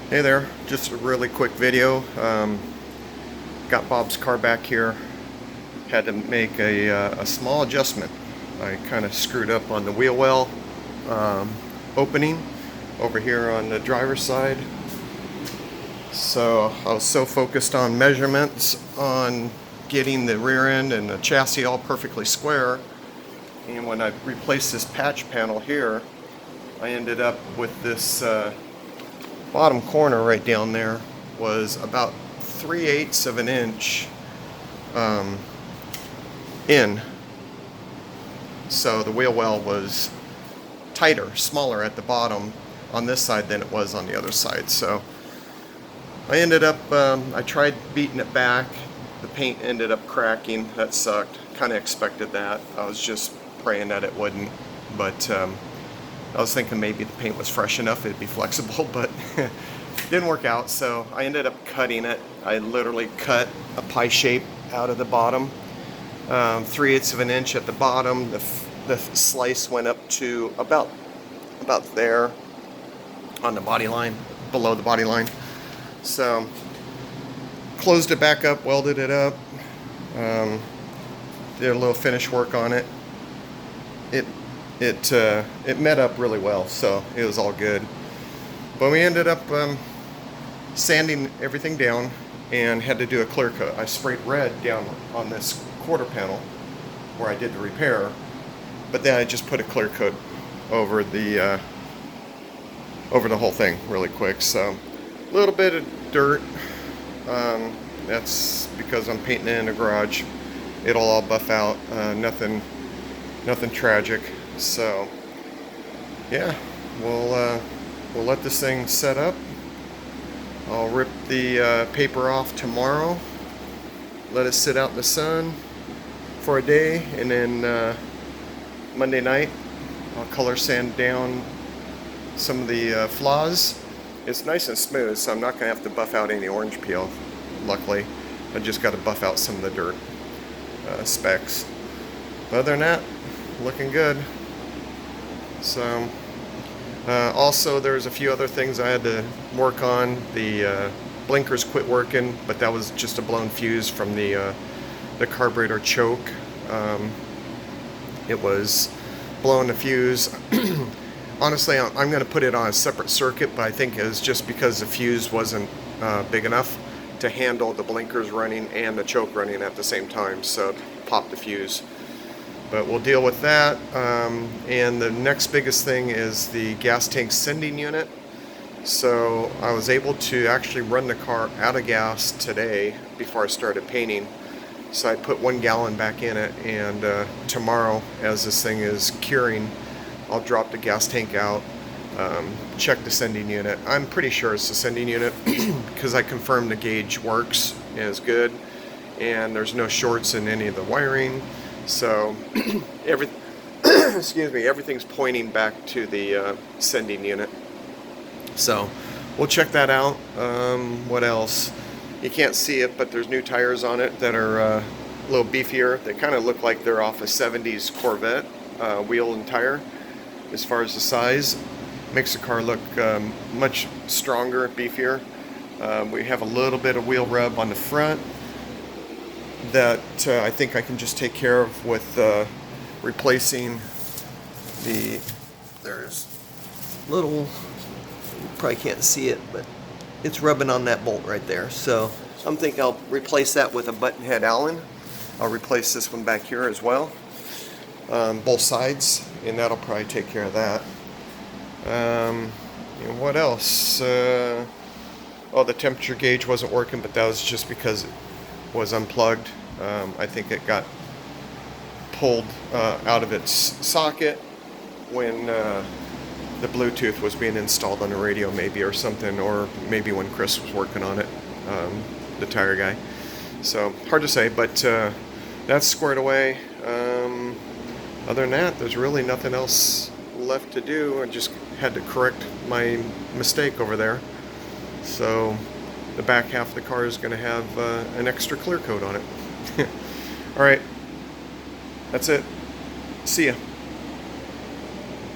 Hey there, just a really quick video. Got Bob's car back here. Had to make a small adjustment. I kind of screwed up on the wheel well opening over here on the driver's side. So I was so focused on measurements, on getting the rear end and the chassis all perfectly square. And when I replaced this patch panel here, I ended up with this bottom corner right down there was about 3/8 of an inch in. So the wheel well was tighter, smaller at the bottom on this side than it was on the other side. So I ended up, I tried beating it back. The paint ended up cracking. That sucked. Kind of expected that. I was just praying that it wouldn't. But I was thinking maybe the paint was fresh enough, it'd be flexible, but didn't work out, so I ended up cutting it. I literally cut a pie shape out of the bottom, 3/8 of an inch at the bottom. The slice went up to about there on the body line, below the body line. So closed it back up, welded it up, did a little finish work on it. It met up really well, so it was all good. But we ended up sanding everything down and had to do a clear coat. I sprayed red down on this quarter panel where I did the repair, but then I just put a clear coat over the whole thing really quick. So a little bit of dirt. That's because I'm painting it in the garage. It'll all buff out. Nothing tragic. So yeah, we'll let this thing set up. I'll rip the paper off tomorrow, let it sit out in the sun for a day, and then Monday night I'll color sand down some of the flaws. It's nice and smooth, so I'm not going to have to buff out any orange peel, luckily. I just got to buff out some of the dirt specks. But other than that, looking good. So also there's a few other things I had to work on. The blinkers quit working, but that was just a blown fuse from the carburetor choke. It was blowing the fuse. Honestly, I'm going to put it on a separate circuit, but I think it was just because the fuse wasn't big enough to handle the blinkers running and the choke running at the same time, so it popped the fuse. But we'll deal with that. And the next biggest thing is the gas tank sending unit. So I was able to actually run the car out of gas today before I started painting. So I put 1 gallon back in it, and tomorrow, as this thing is curing, I'll drop the gas tank out, check the sending unit. I'm pretty sure it's the sending unit because I confirmed the gauge works and is good, and there's no shorts in any of the wiring. So excuse me, everything's pointing back to the sending unit. So we'll check that out. What else? You can't see it, but there's new tires on it that are a little beefier. They kind of look like they're off a 70s Corvette wheel and tire as far as the size. Makes the car look much stronger, beefier. We have a little bit of wheel rub on the front that I think I can just take care of with replacing there's little, you probably can't see it, but it's rubbing on that bolt right there. So I'm thinking I'll replace that with a button head Allen. I'll replace this one back here as well, both sides, and that'll probably take care of that. And what else? Oh, the temperature gauge wasn't working, but that was just because it was unplugged. I think it got pulled out of its socket when the Bluetooth was being installed on the radio, maybe, or something, or maybe when Chris was working on it, the tire guy. So hard to say, but that's squared away. Other than that, there's really nothing else left to do. I just had to correct my mistake over there. So the back half of the car is going to have an extra clear coat on it. All right, that's it. See ya.